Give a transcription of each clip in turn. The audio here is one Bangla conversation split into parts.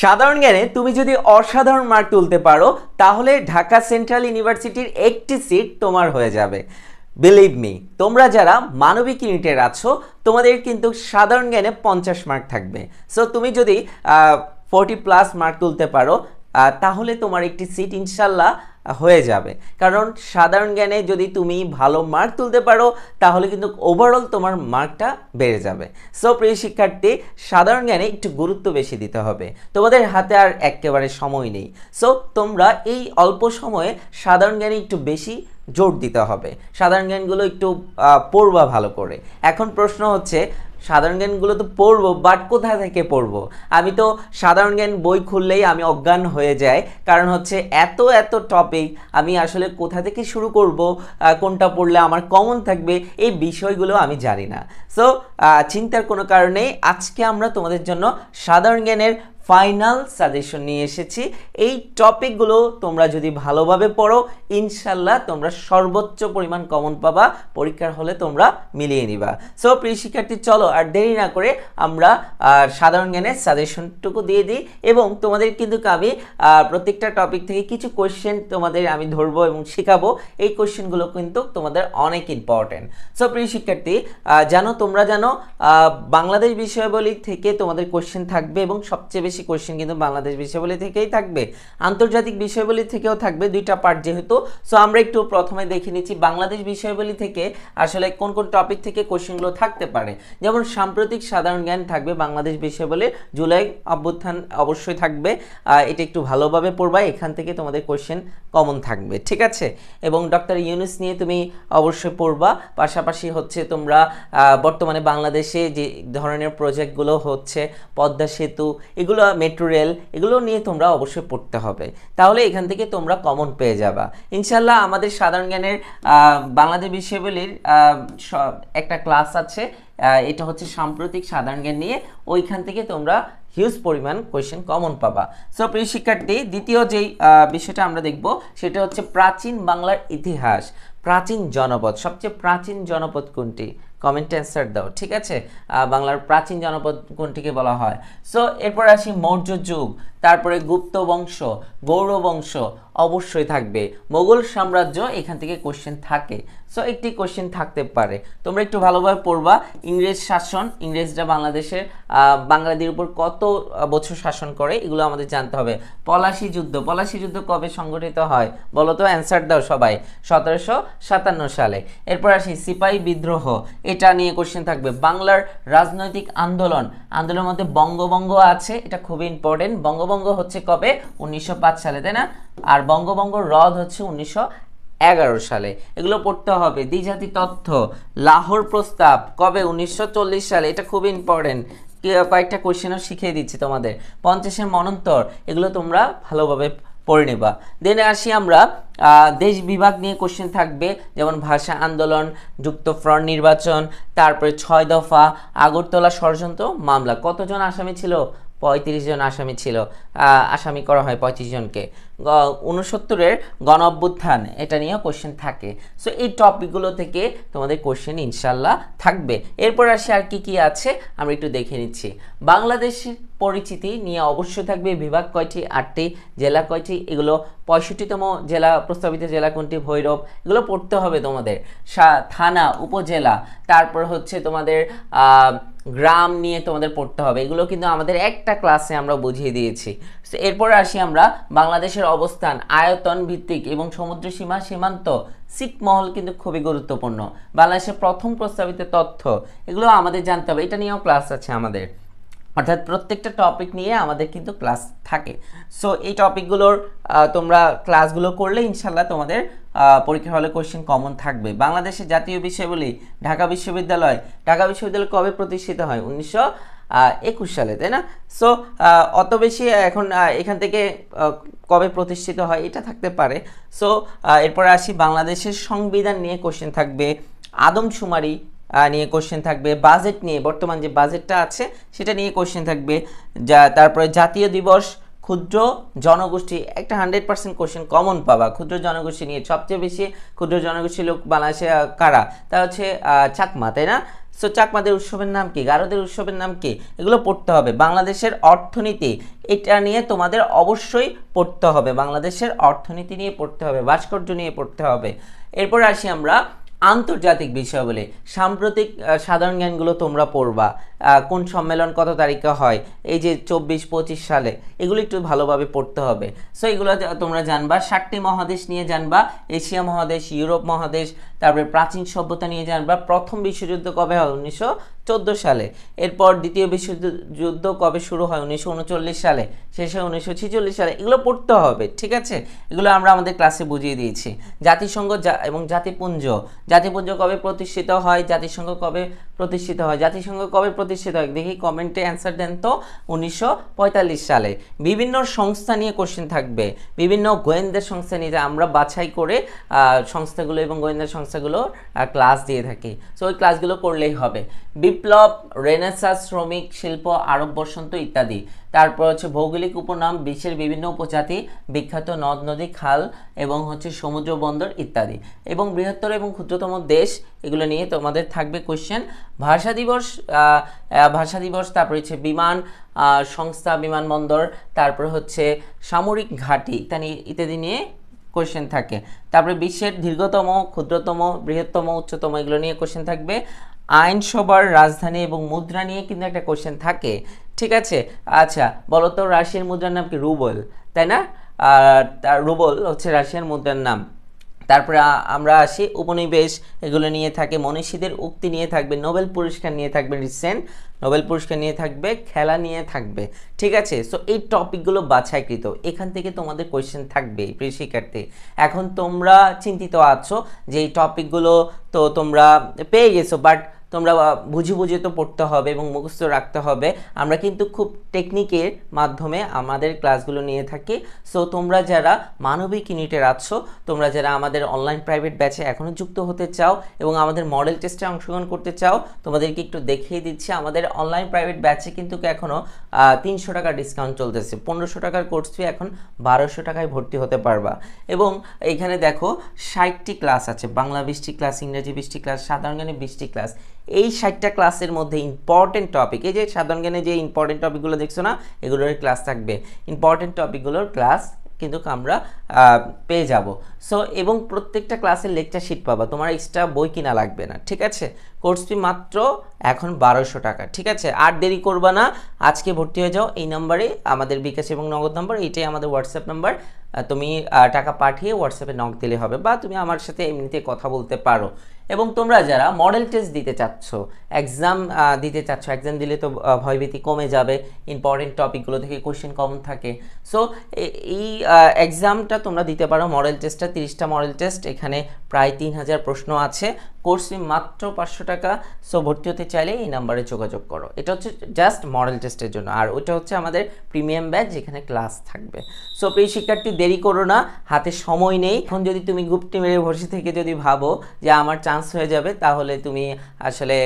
সাধারণ জ্ঞানে তুমি যদি অসাধারণ মার্ক তুলতে পারো তাহলে ঢাকা সেন্ট্রাল ইউনিভার্সিটির একটি সিট তোমার হয়ে যাবে। বিলিভ মি, তোমরা যারা মানবিক ইউনিটের আছো তোমাদের কিন্তু সাধারণ জ্ঞানে 50 মার্ক থাকবে। সো তুমি যদি 40+ মার্ক তুলতে পারো তাহলে তোমার একটি সিট ইনশাল্লাহ হয়ে যাবে। কারণ সাধারণ জ্ঞানে যদি তুমি ভালো মার্ক তুলতে পারো তাহলে কিন্তু ওভারঅল তোমার মার্কটা বেড়ে যাবে। সো প্রিয় শিক্ষার্থী, সাধারণ জ্ঞানে একটু গুরুত্ব বেশি দিতে হবে। তোমাদের হাতে আর একেবারে সময় নেই। সো তোমরা এই অল্প সময়ে সাধারণ জ্ঞানে একটু বেশি জোর দিতে হবে। সাধারণ জ্ঞানগুলো একটু পড়বা ভালো করে। এখন প্রশ্ন হচ্ছে সাধারণ জ্ঞানগুলো তো পড়বো, বাট কোথা থেকে পড়বো? আমি তো সাধারণ জ্ঞান বই খুললেই আমি অজ্ঞান হয়ে যাই। কারণ হচ্ছে এত এত টপিক, আমি আসলে কোথা থেকে শুরু করব, কোনটা পড়লে আমার কমন থাকবে, এই বিষয়গুলো আমি জানি না। সো চিন্তার কোনো কারণে আজকে আমরা তোমাদের জন্য সাধারণ জ্ঞানের ফাইনাল সাজেশন নিয়ে এসেছি। এই টপিকগুলো তোমরা যদি ভালোভাবে পড়ো ইনশাল্লাহ তোমরা সর্বোচ্চ পরিমাণ কমন পাবা, পরীক্ষার হলে তোমরা মিলিয়ে নিবা। সো প্রিয় শিক্ষার্থী, চলো আর দেরি না করে আমরা সাধারণ জ্ঞানের সাজেশনটুকু দিয়ে দিই। এবং তোমাদের কিন্তু আমি প্রত্যেকটা টপিক থেকে কিছু কোয়েশ্চেন তোমাদের আমি ধরবো এবং শেখাবো। এই কোয়েশ্চেনগুলো কিন্তু তোমাদের অনেক ইম্পর্টেন্ট। সো প্রিয় শিক্ষার্থী, তোমরা জানো বাংলাদেশ বিষয়াবলী থেকে তোমাদের কোয়েশ্চেন থাকবে এবং সবচেয়ে বেশি কোয়েশ্চেন কিন্তু বাংলাদেশ বিষয়াবলী থেকেই থাকবে। আন্তর্জাতিক বিষয়াবলী থেকেও থাকবে, দুইটা পার্ট যেহেতু। সো আমরা একটু প্রথমে দেখে নিচ্ছি বাংলাদেশ বিষয়াবলী থেকে আসলে কোন কোন টপিক থেকে কোয়েশ্চেনগুলো থাকতে পারে। যেমন সাম্প্রতিক সাধারণ জ্ঞান থাকবে বাংলাদেশ বিষয়াবলীর, জুলাই অভ্যুত্থান অবশ্যই থাকবে। এটা একটু ভালোভাবে পড়বা, এখান থেকে তোমাদের কোয়েশ্চেন কমন থাকবে, ঠিক আছে। এবং ডক্টর ইউনূস নিয়ে তুমি অবশ্যই পড়বা। পাশাপাশি হচ্ছে তোমরা বর্তমানে বাংলাদেশে যে ধরনের প্রজেক্টগুলো হচ্ছে, পদ্মা সেতু, এগুলো মেট্রো রেল, এগুলো নিয়ে তোমরা অবশ্যই পড়তে হবে। তাহলে এখান থেকে তোমরা কমন পেয়ে যাবা ইনশাল্লাহ। আমাদের সাধারণ জ্ঞানের বাংলাদেশ বিষয়াবলীর একটা ক্লাস আছে, এটা হচ্ছে সাম্প্রতিক সাধারণ জ্ঞান নিয়ে। ওইখান থেকে তোমরা হিউজ পরিমাণ কোয়েশ্চেন কমন পাবা। সো প্রিয় শিক্ষার্থী, দ্বিতীয় যেই বিষয়টা আমরা দেখব সেটা হচ্ছে প্রাচীন বাংলার ইতিহাস। প্রাচীন জনপদ, সবচেয়ে প্রাচীন জনপদ কোনটি? কমেন্টে অ্যান্সার দাও, ঠিক আছে। বাংলার প্রাচীন জনপদ কোনটিকে বলা হয়? সো এরপর আসি মৌর্য যুগ, তারপরে গুপ্ত বংশ, গৌড় বংশ অবশ্যই থাকবে, মোগল সাম্রাজ্য, এখান থেকে কোশ্চেন থাকে। সো একটি কোশ্চেন থাকতে পারে, তোমরা একটু ভালোভাবে পড়বা। ইংরেজ শাসন, ইংরেজরা বাংলাদেশের বাঙালিদের উপর কত বছর শাসন করে এগুলো আমাদের জানতে হবে। পলাশী যুদ্ধ, পলাশী যুদ্ধ কবে সংগঠিত হয় বলো তো, অ্যান্সার দাও সবাই। 1757 সালে। এরপর আসি সিপাহী বিদ্রোহ, এটা নিয়ে কোশ্চেন থাকবে। বাংলার রাজনৈতিক আন্দোলন, আন্দোলনের মধ্যে বঙ্গভঙ্গ আছে, এটা খুবই ইম্পর্টেন্ট। বঙ্গভঙ্গ হচ্ছে কবে? 1905 সালে, তাই না? আর বঙ্গভঙ্গ রদ হচ্ছে 1911 সালে। এগুলো পড়তে হবে। দ্বিজাতি তথ্য, লাহোর প্রস্তাব কবে? 1940 সালে, এটা খুবই ইম্পর্টেন্ট। কয়েকটা কোশ্চেনও শিখিয়ে দিচ্ছি তোমাদের। 50-এর মনন্তর, এগুলো তোমরা ভালোভাবে পড়ে নেবা। দেন আসি আমরা দেশ বিভাগ নিয়ে কোশ্চেন থাকবে, যেমন ভাষা আন্দোলন, যুক্তফ্রন্ট নির্বাচন, তারপরে 6 দফা, আগরতলা ষড়যন্ত্র মামলা। কতজন আসামি ছিল? 35 জন আসামি ছিল, আসামি করা হয় 35 জনকে। 69-এর গণ অভ্যুত্থান, এটা নিয়েও কোশ্চেন থাকে। সো এই টপিকগুলো থেকে তোমাদের কোশ্চেন ইনশাল্লাহ থাকবে। এরপর আসি আর কি কি আছে আমরা একটু দেখে নিচ্ছি। বাংলাদেশের পরিচিতি নিয়ে অবশ্যই থাকবে। বিভাগ কয়টি? 8টি। জেলা কয়টি? এগুলো 65তম জেলা, প্রস্তাবিত জেলা কোনটি? ভৈরব। এগুলো পড়তে হবে তোমাদের। থানা, উপজেলা, তারপর হচ্ছে তোমাদের গ্রাম নিয়ে তোমাদের পড়তে হবে। এগুলো কিন্তু আমাদের একটা ক্লাসে আমরা বুঝিয়ে দিয়েছি। এরপর আসি আমরা বাংলাদেশের অবস্থান, আয়তন ভিত্তিক এবং সমুদ্র সীমা, সীমান্ত, ছিটমহল কিন্তু খুবই গুরুত্বপূর্ণ। বাংলাদেশের প্রথম প্রস্তাবিত তথ্য, এগুলো আমাদের জানতে হবে। এটা নিয়েও ক্লাস আছে আমাদের, অর্থাৎ প্রত্যেকটা টপিক নিয়ে আমাদের কিন্তু ক্লাস থাকে। সো এই টপিকগুলোর তোমরা ক্লাসগুলো করলে ইনশাল্লাহ তোমাদের পরীক্ষার হলে কোশ্চেন কমন থাকবে। বাংলাদেশের জাতীয় বিষয়াবলী, ঢাকা বিশ্ববিদ্যালয়, ঢাকা বিশ্ববিদ্যালয় কবে প্রতিষ্ঠিত হয়? 1921 সালে, তাই না? সো অত বেশি এখন এখান থেকে কবে প্রতিষ্ঠিত হয় এটা থাকতে পারে। সো এরপরে আসি বাংলাদেশের সংবিধান নিয়ে কোশ্চেন থাকবে, আদমশুমারি নিয়ে কোশ্চেন থাকবে, বাজেট নিয়ে, বর্তমান যে বাজেটটা আছে সেটা নিয়ে কোশ্চেন থাকবে। তারপরে জাতীয় দিবস, ক্ষুদ্র জনগোষ্ঠী, একটা 100% কোশ্চেন কমন পাবা। ক্ষুদ্র জনগোষ্ঠী নিয়ে সবচেয়ে বেশি ক্ষুদ্র জনগোষ্ঠী লোক বাংলাদেশে কারা? তা হচ্ছে চাকমা, তাই না? সো চাকমাদের উৎসবের নাম কি, গারোদের উৎসবের নাম কি, এগুলো পড়তে হবে। বাংলাদেশের অর্থনীতি, এটা নিয়ে তোমাদের অবশ্যই পড়তে হবে, বাংলাদেশের অর্থনীতি নিয়ে পড়তে হবে, ভাস্কর্য নিয়ে পড়তে হবে। এরপর আসি আমরা আন্তর্জাতিক বিষয়াবলী। সাম্প্রতিক সাধারণ জ্ঞানগুলো তোমরা পড়বা, কোন সম্মেলন কত তারিখে হয়, এই যে 24-25 সালে, এগুলো একটু ভালোভাবে পড়তে হবে। সো এগুলো তোমরা জানবা। 7টি মহাদেশ নিয়ে জানবা, এশিয়া মহাদেশ, ইউরোপ মহাদেশ, তারপরে প্রাচীন সভ্যতা নিয়ে জানবা। প্রথম বিশ্বযুদ্ধ কবে হয়, 1914 সালে। এরপর দ্বিতীয় বিশ্বযুদ্ধ কবে শুরু হয়, 1939 সালে, শেষ হয় 1946 সালে। এগুলো পড়তে হবে, ঠিক আছে? এগুলো আমরা আমাদের ক্লাসে বুঝিয়ে দিয়েছি। জাতিসংঘ এবং জাতিপুঞ্জ, জাতিপুঞ্জ কবে প্রতিষ্ঠিত হয়, জাতিসংঘ কবে প্রতিষ্ঠিত হয়, জাতিসংঘ কবে প্রতিষ্ঠিত হয়, দেখি কমেন্টে অ্যান্সার দেন তো। 1945 সালে। বিভিন্ন সংস্থা নিয়ে কোশ্চেন থাকবে, বিভিন্ন গোয়েন্দা সংস্থা নিয়ে আমরা বাছাই করে সংস্থাগুলো এবং গোয়েন্দা সংস্থাগুলো ক্লাস দিয়ে থাকি। সো ওই ক্লাসগুলো করলেই হবে। বিপ্লব, রেনেসাঁস, শ্রমিক, শিল্প, আরব বসন্ত ইত্যাদি। তারপর হচ্ছে ভৌগোলিক উপনাম, বিশ্বের বিভিন্ন উপজাতি, বিখ্যাত নদ নদী, খাল এবং হচ্ছে সমুদ্র বন্দর ইত্যাদি, এবং বৃহত্তর এবং ক্ষুদ্রতম দেশ, এগুলো নিয়ে তোমাদের থাকবে কোশ্চেন। ভাষা দিবস, ভাষা দিবস, তারপর হচ্ছে বিমান সংস্থা, বিমানবন্দর, তারপর হচ্ছে সামরিক ঘাঁটি ইত্যাদি নিয়ে কোশ্চেন থাকে। তারপরে বিশ্বের দীর্ঘতম, ক্ষুদ্রতম, বৃহত্তম, উচ্চতম, এগুলো নিয়ে কোশ্চেন থাকবে। আইনসভার রাজধানী এবং মুদ্রা নিয়ে কিন্তু একটা কোশ্চেন থাকে, ঠিক আছে? আচ্ছা বলো তো, রাশিয়ার মুদ্রার নাম কি? রুবল, তাই না? রুবল হচ্ছে রাশিয়ার মুদ্রার নাম। তারপরে আমরা আসি উপনিবেশ, এগুলো নিয়ে থাকে। মনীষীদের উক্তি নিয়ে থাকবে, নোবেল পুরস্কার নিয়ে থাকবে, রিসেন্ট নোবেল পুরস্কার নিয়ে থাকবে, খেলা নিয়ে থাকবে, ঠিক আছে? সো এই টপিকগুলো বাছাইকৃত, এখান থেকে তোমাদের কোয়েশ্চেন থাকবে প্রিয় শিক্ষার্থী। এখন তোমরা চিন্তিত আছো যে এই টপিকগুলো তো তোমরা পেয়ে গেছো, বাট তোমরা বুঝে বুঝে তো পড়তে হবে এবং মুখস্থ রাখতে হবে। আমরা কিন্তু খুব টেকনিকের মাধ্যমে আমাদের ক্লাসগুলো নিয়ে থাকি। সো তোমরা যারা মানবিক ইউনিটের আছো, তোমরা যারা আমাদের অনলাইন প্রাইভেট ব্যাচে এখনও যুক্ত হতে চাও এবং আমাদের মডেল টেস্টে অংশগ্রহণ করতে চাও, তোমাদেরকে একটু দেখিয়ে দিচ্ছি। আমাদের অনলাইন প্রাইভেট ব্যাচে কিন্তু এখনও 300 টাকা ডিসকাউন্ট চলতেছে। 1500 টাকার কোর্স ফি এখন 1200 টাকায় ভর্তি হতে পারবা। এবং এইখানে দেখো 60টি ক্লাস আছে, বাংলা 20টি ক্লাস, ইংরেজি 20টি ক্লাস, সাধারণ জ্ঞানে 20টি ক্লাস। এই 60টা ক্লাসের মধ্যে ইম্পর্টেন্ট টপিক, এই যে সাধারণ জ্ঞানে যে ইম্পর্টেন্ট টপিকগুলো দেখছো না, এগুলোর ক্লাস থাকবে। ইম্পর্টেন্ট টপিকগুলোর ক্লাস কিন্তু আমরা পেয়ে যাব। সো এবং প্রত্যেকটা ক্লাসের লেকচার শিট পাবা, তোমার এক্সট্রা বই কিনা লাগবে না, ঠিক আছে? কোর্স ফি মাত্র এখন 1200 টাকা, ঠিক আছে? আর দেরি করবা না, আজকে ভর্তি হয়ে যাও। এই নাম্বারে আমাদের বিকাশ এবং নগদ নাম্বার, এইটাই আমাদের হোয়াটসঅ্যাপ নাম্বার। তুমি টাকা পাঠিয়ে হোয়াটসঅ্যাপে নক দিলে হবে, বা তুমি আমার সাথে এমনিতে কথা বলতে পারো। এবং তোমরা যারা মডেল টেস্ট দিতে চাচ্ছ, এক্সাম দিতে চাচ্ছ, এক্সাম দিলে তো ভয়ভীতি কমে যাবে, ইম্পর্টেন্ট টপিকগুলো থেকে কোশ্চেন কমন থাকে। সো এই এক্সামটা তোমরা দিতে পারো, মডেল টেস্টটা 30টা মডেল টেস্ট, এখানে প্রায় 3000 প্রশ্ন আছে, কোর্স ফি মাত্র 500 টাকা। সো ভর্তি হতে চাইলে এই নাম্বারে যোগাযোগ করো। এটা হচ্ছে জাস্ট মডেল টেস্টের জন্য, আর ওইটা হচ্ছে আমাদের প্রিমিয়াম ব্যাচ যেখানে ক্লাস থাকবে। সো প্রিয় শিক্ষার্থী, দেরি করো না, হাতে সময় নেই। এখন যদি তুমি গুপ্তি মেরে বসে থেকে যদি ভাবো যে আমার চান্স হয়ে যাবে, তাহলে তুমি আসলে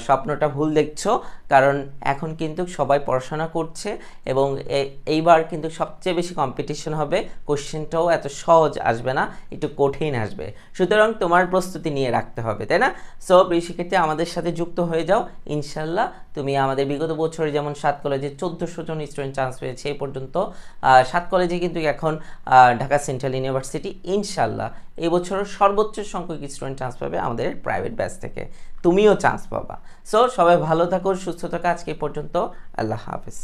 স্বপ্নটা ভুল দেখছো। কারণ এখন কিন্তু সবাই পড়াশোনা করছে এবং এইবার কিন্তু সবচেয়ে বেশি কম্পিটিশন হবে, কোশ্চেনটাও এত সহজ আসবে না, একটু কঠিন আসবে। সুতরাং তোমার প্রস্তুতি নিয়ে রাখতে হবে, তাই না? সো প্রিয় শিক্ষার্থী, আমাদের সাথে যুক্ত হয়ে যাও। ইনশাল্লাহ তুমি আমাদের বিগত বছরে যেমন 7 কলেজে 1400 জন স্টুডেন্ট চান্স পেয়েছে এই পর্যন্ত, 7 কলেজে কিন্তু এখন ঢাকা সেন্ট্রাল ইউনিভার্সিটি, ইনশাল্লাহ এই বছর সর্বোচ্চ সংখ্যক স্টুডেন্ট চান্স পাবে আমাদের প্রাইভেট ব্যাচ থেকে, তুমিও চান্স পাবা। সো সবাই ভালো থাকো, সুস্থ থাকো। আজকে এই পর্যন্ত, আল্লাহ হাফেজ।